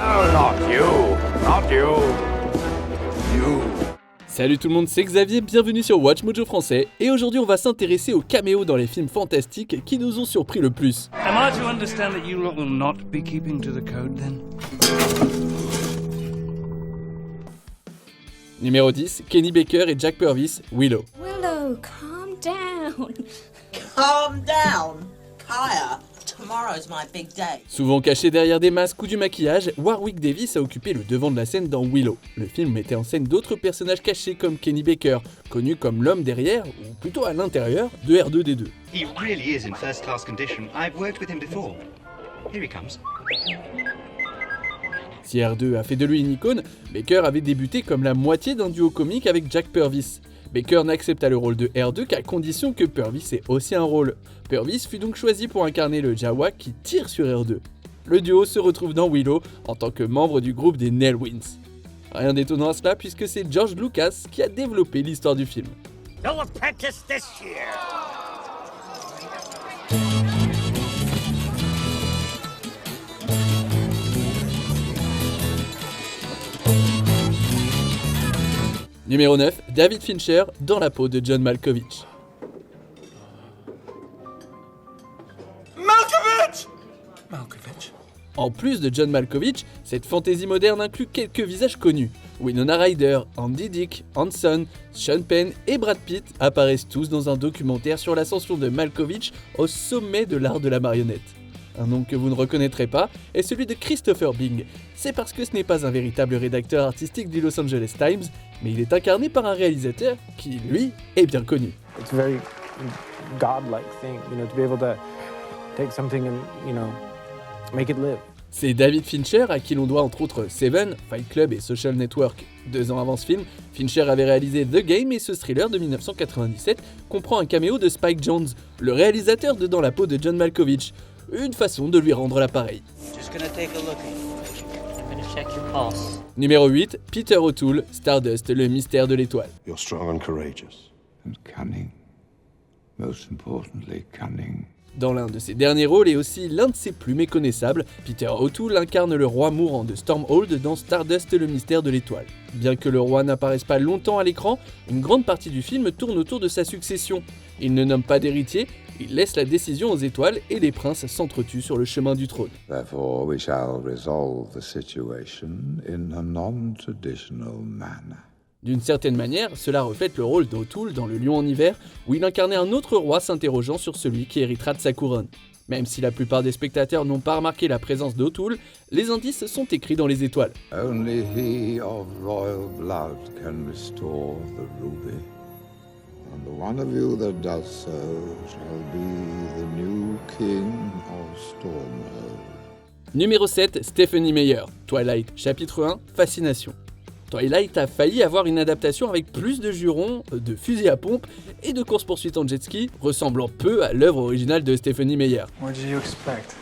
Oh, not you. Not you. You. Salut tout le monde, c'est Xavier, bienvenue sur Watch Mojo français, et aujourd'hui on va s'intéresser aux caméos dans les films fantastiques qui nous ont surpris le plus. Am I to understand that you will not be keeping to the code then? Numéro 10, Kenny Baker et Jack Purvis, Willow. Willow, calm down. Calm down, Kaya. Tomorrow's my big day. Souvent caché derrière des masques ou du maquillage, Warwick Davis a occupé le devant de la scène dans Willow. Le film mettait en scène d'autres personnages cachés comme Kenny Baker, connu comme l'homme derrière, ou plutôt à l'intérieur, de R2-D2. He really is in first-class condition. I've worked with him before. Here he comes. Si R2 a fait de lui une icône, Baker avait débuté comme la moitié d'un duo comique avec Jack Purvis. Baker n'accepta le rôle de R2 qu'à condition que Purvis ait aussi un rôle. Purvis fut donc choisi pour incarner le Jawa qui tire sur R2. Le duo se retrouve dans Willow en tant que membre du groupe des Nelwynns. Rien d'étonnant à cela puisque c'est George Lucas qui a développé l'histoire du film. No apprentice this year. Numéro 9, David Fincher dans la peau de John Malkovich. Malkovich. En plus de John Malkovich, cette fantaisie moderne inclut quelques visages connus. Winona Ryder, Andy Dick, Hanson, Sean Penn et Brad Pitt apparaissent tous dans un documentaire sur l'ascension de Malkovich au sommet de l'art de la marionnette. Un nom que vous ne reconnaîtrez pas est celui de Christopher Bing. C'est parce que ce n'est pas un véritable rédacteur artistique du Los Angeles Times, mais il est incarné par un réalisateur qui, lui, est bien connu. It's a very godlike thing, to be able to take something and, make it live. C'est David Fincher à qui l'on doit entre autres Seven, Fight Club et Social Network. 2 ans avant ce film, Fincher avait réalisé The Game et ce thriller de 1997 comprend un caméo de Spike Jonze, le réalisateur de Dans la peau de John Malkovich. Une façon de lui rendre l'appareil. Just gonna take a look. I'm gonna check your pulse. Numéro 8, Peter O'Toole, Stardust, le mystère de l'étoile. You're strong and courageous. And cunning. Most importantly, cunning. Dans l'un de ses derniers rôles et aussi l'un de ses plus méconnaissables, Peter O'Toole incarne le roi mourant de Stormhold dans Stardust, le mystère de l'étoile. Bien que le roi n'apparaisse pas longtemps à l'écran, une grande partie du film tourne autour de sa succession. Il ne nomme pas d'héritier, il laisse la décision aux étoiles et les princes s'entretuent sur le chemin du trône. Therefore, we shall resolve the situation in a non-traditional manner. D'une certaine manière, cela reflète le rôle d'O'Toole dans Le Lion en hiver, où il incarnait un autre roi s'interrogeant sur celui qui héritera de sa couronne. Même si la plupart des spectateurs n'ont pas remarqué la présence d'O'Toole, les indices sont écrits dans les étoiles. Only he of royal blood can restore the ruby. And the one of you that does so shall be the new king of Stormhold. Numéro 7, Stephenie Meyer, Twilight, chapitre 1, Fascination. Twilight a failli avoir une adaptation avec plus de jurons, de fusils à pompe et de courses-poursuites en jet ski, ressemblant peu à l'œuvre originale de Stephenie Meyer. What did you expect?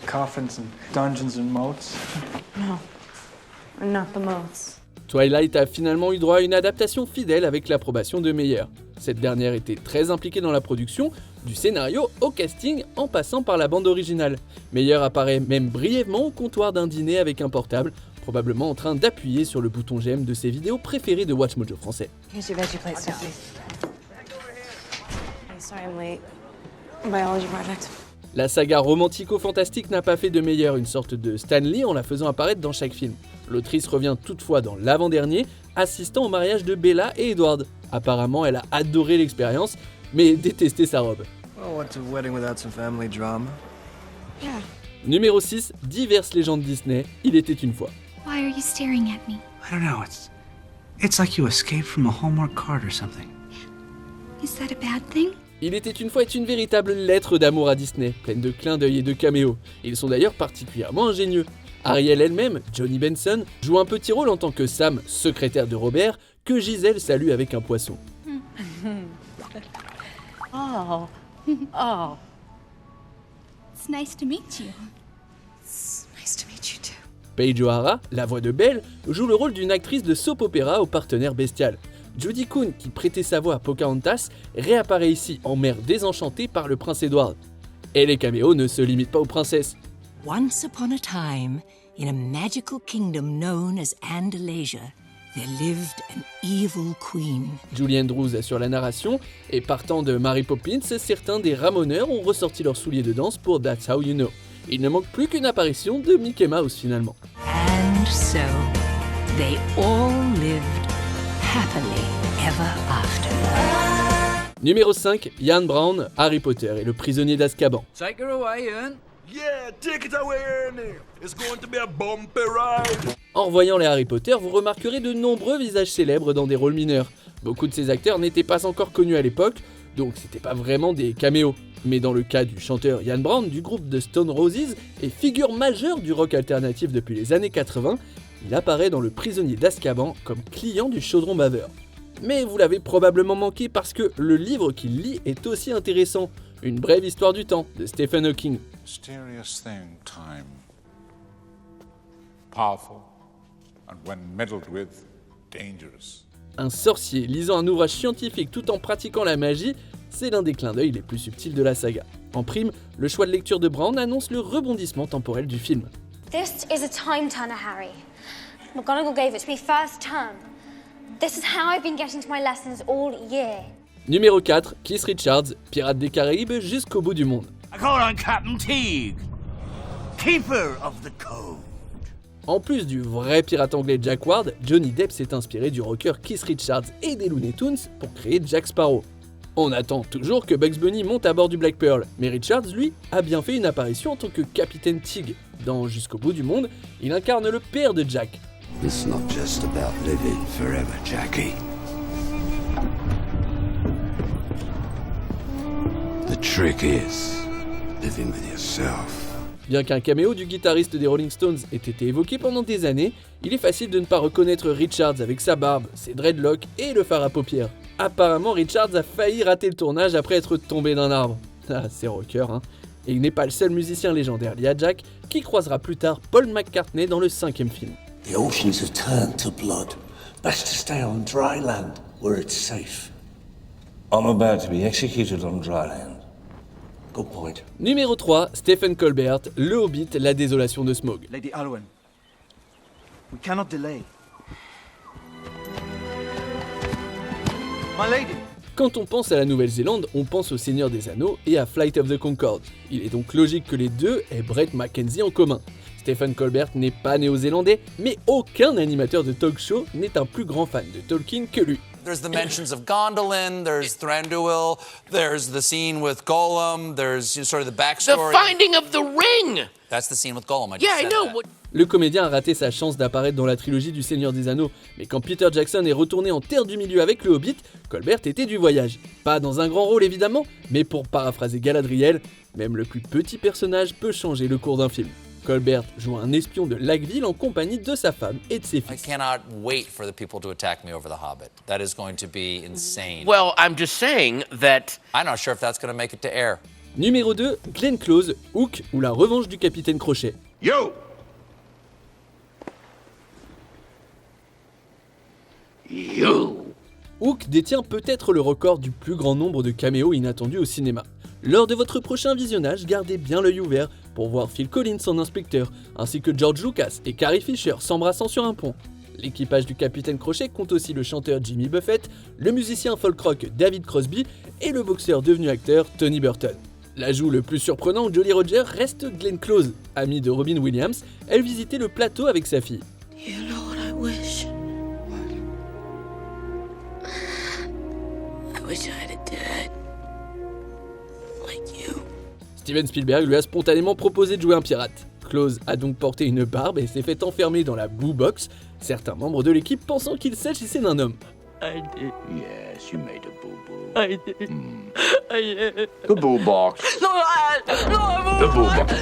Coffins and dungeons and moats? No, not the moats. Twilight a finalement eu droit à une adaptation fidèle avec l'approbation de Meyer. Cette dernière était très impliquée dans la production, du scénario au casting en passant par la bande originale. Meyer apparaît même brièvement au comptoir d'un dîner avec un portable, probablement en train d'appuyer sur le bouton j'aime de ses vidéos préférées de Watch Mojo français. Here's your veggie plate, Sophie. Hey, sorry I'm late. Biology project. La saga romantico-fantastique n'a pas fait de Meyer une sorte de Stan Lee en la faisant apparaître dans chaque film. L'autrice revient toutefois dans l'avant-dernier, assistant au mariage de Bella et Edward. Apparemment, elle a adoré l'expérience, mais détesté sa robe. Well, what's a wedding without some family drama? Yeah. Numéro 6, diverses légendes Disney, Il était une fois. Why are you staring at me? I don't know. It's like you escaped from a Hallmark card or something. Is that a bad thing? Il était une fois est une véritable lettre d'amour à Disney, pleine de clins d'œil et de caméos. Ils sont d'ailleurs particulièrement ingénieux. Ariel elle-même, Johnny Benson, joue un petit rôle en tant que Sam, secrétaire de Robert, que Gisèle salue avec un poisson. Oh. Oh. It's nice to meet you. It's nice to meet you too. Paige O'Hara, la voix de Belle, joue le rôle d'une actrice de soap opéra au partenaire bestial. Judy Kuhn, qui prêtait sa voix à Pocahontas, réapparaît ici en mère désenchantée par le prince Edward. Et les caméos ne se limitent pas aux princesses. Once upon a time, In a magical kingdom known as Andalasia, there lived an evil queen. Julie Andrews assure la narration, et partant de Mary Poppins, certains des ramoneurs ont ressorti leurs souliers de danse pour That's How You Know. Il ne manque plus qu'une apparition de Mickey Mouse finalement. And so, they all lived happily ever after. Numéro 5, Ian Brown, Harry Potter et le prisonnier d'Azkaban. Take her away, Ian. Yeah, take it away, Ernie. It's going to be a bumpy ride. En revoyant les Harry Potter, vous remarquerez de nombreux visages célèbres dans des rôles mineurs. Beaucoup de ces acteurs n'étaient pas encore connus à l'époque, donc c'était pas vraiment des caméos. Mais dans le cas du chanteur Ian Brown du groupe The Stone Roses et figure majeure du rock alternatif depuis les années 80, il apparaît dans Le Prisonnier d'Azkaban comme client du chaudron baveur. Mais vous l'avez probablement manqué parce que le livre qu'il lit est aussi intéressant, Une brève histoire du temps de Stephen Hawking. Mysterious thing, time. Powerful, and when meddled with, dangerous. Un sorcier lisant un ouvrage scientifique tout en pratiquant la magie, c'est l'un des clins d'œil les plus subtils de la saga. En prime, le choix de lecture de Brown annonce le rebondissement temporel du film. This is a time turner, Harry. McGonagall gave it to me first term. This is how I've been getting to my lessons all year. Numéro 4, Keith Richards, pirate des Caraïbes jusqu'au bout du monde. I call on Captain Teague, keeper of the code. En plus du vrai pirate anglais Jack Ward, Johnny Depp s'est inspiré du rocker Keith Richards et des Looney Tunes pour créer Jack Sparrow. On attend toujours que Bugs Bunny monte à bord du Black Pearl, mais Richards, lui, a bien fait une apparition en tant que Capitaine Teague. Dans Jusqu'au bout du monde, il incarne le père de Jack. It's not just about living forever, Jackie. The trick is living with yourself. Bien qu'un caméo du guitariste des Rolling Stones ait été évoqué pendant des années, il est facile de ne pas reconnaître Richards avec sa barbe, ses dreadlocks et le fard à paupières. Apparemment, Richards a failli rater le tournage après être tombé d'un arbre. Ah, c'est rocker, hein. Et il n'est pas le seul musicien légendaire lié à Jack qui croisera plus tard Paul McCartney dans le 5e film. The oceans have turned to blood. Best to stay on dry land where it's safe. I'm about to be executed on dry land. Good point. Numéro 3, Stephen Colbert, Le Hobbit, la désolation de Smaug. Lady Alwyn, we cannot delay. My lady. Quand on pense à la Nouvelle-Zélande, on pense au Seigneur des Anneaux et à Flight of the Conchords. Il est donc logique que les deux aient Bret McKenzie en commun. Stephen Colbert n'est pas néo-zélandais, mais aucun animateur de talk show n'est un plus grand fan de Tolkien que lui. There's the mentions of Gondolin, there's Thranduil, there's the scene with Gollum, there's sort of the backstory. The finding of the ring! That's the scene with Gollum, I just said that. Le comédien a raté sa chance d'apparaître dans la trilogie du Seigneur des Anneaux, mais quand Peter Jackson est retourné en Terre du Milieu avec le Hobbit, Colbert était du voyage. Pas dans un grand rôle évidemment, mais pour paraphraser Galadriel, même le plus petit personnage peut changer le cours d'un film. Colbert joue un espion de Lackville en compagnie de sa femme et de ses fils. I cannot wait for the people to attack me over The Hobbit. That is going to be insane. Well, I'm just saying that... I'm not sure if that's going to make it to air. Numéro 2, Glenn Close, Hook ou la revanche du capitaine Crochet. Yo! Hook détient peut-être le record du plus grand nombre de caméos inattendus au cinéma. Lors de votre prochain visionnage, gardez bien l'œil ouvert pour voir Phil Collins en inspecteur, ainsi que George Lucas et Carrie Fisher s'embrassant sur un pont. L'équipage du Capitaine Crochet compte aussi le chanteur Jimmy Buffett, le musicien folk rock David Crosby et le boxeur devenu acteur Tony Burton. L'ajout le plus surprenant de Jolly Roger reste Glenn Close, amie de Robin Williams. Elle visitait le plateau avec sa fille. You know what I wish? I wish I had a dad like you. Steven Spielberg lui a spontanément proposé de jouer un pirate. Close a donc porté une barbe et s'est fait enfermer dans la Blue Box, certains membres de l'équipe pensant qu'il s'agissait d'un homme. I did. Yes, you made a boo-boo. I did. I did. The boo box. No, The boo box.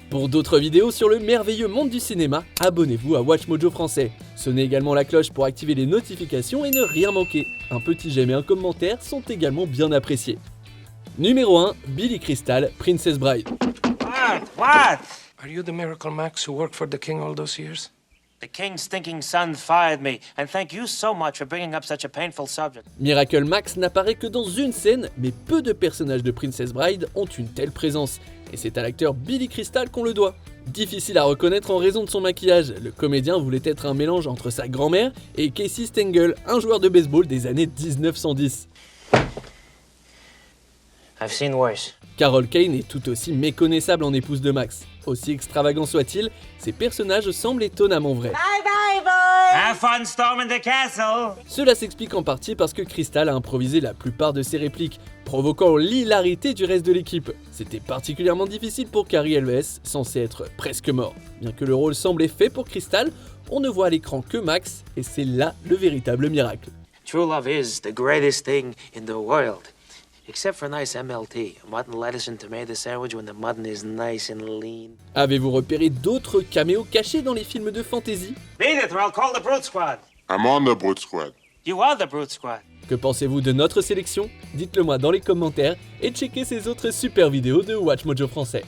Pour d'autres vidéos sur le merveilleux monde du cinéma, abonnez-vous à WatchMojo français. Sonnez également la cloche pour activer les notifications et ne rien manquer. Un petit j'aime et un commentaire sont également bien appréciés. Numéro 1, Billy Crystal, Princess Bride. What? Are you the Miracle Max who worked for the king all those years? The king's thinking son fired me, and thank you so much for bringing up such a painful subject. Miracle Max n'apparaît que dans une scène, mais peu de personnages de Princess Bride ont une telle présence. Et c'est à l'acteur Billy Crystal qu'on le doit. Difficile à reconnaître en raison de son maquillage, le comédien voulait être un mélange entre sa grand-mère et Casey Stengel, un joueur de baseball des années 1910. I've seen worse. Carol Kane est tout aussi méconnaissable en épouse de Max. Aussi extravagant soit-il, ses personnages semblent étonnamment vrais. Bye bye, boys! Have fun storming the castle! Cela s'explique en partie parce que Crystal a improvisé la plupart de ses répliques, provoquant l'hilarité du reste de l'équipe. C'était particulièrement difficile pour Cary Elwes, censé être presque mort. Bien que le rôle semblait fait pour Crystal, on ne voit à l'écran que Max, et c'est là le véritable miracle. True love is the greatest thing in the world. Except for a nice MLT, a mutton, lettuce and tomato sandwich when the mutton is nice and lean. Avez-vous repéré d'autres caméos cachés dans les films de fantasy? Beat it or I'll call the Brute Squad. I'm on the Brute Squad. You are the Brute Squad. Que pensez-vous de notre sélection? Dites-le moi dans les commentaires et checkez ces autres super vidéos de Watch Mojo français.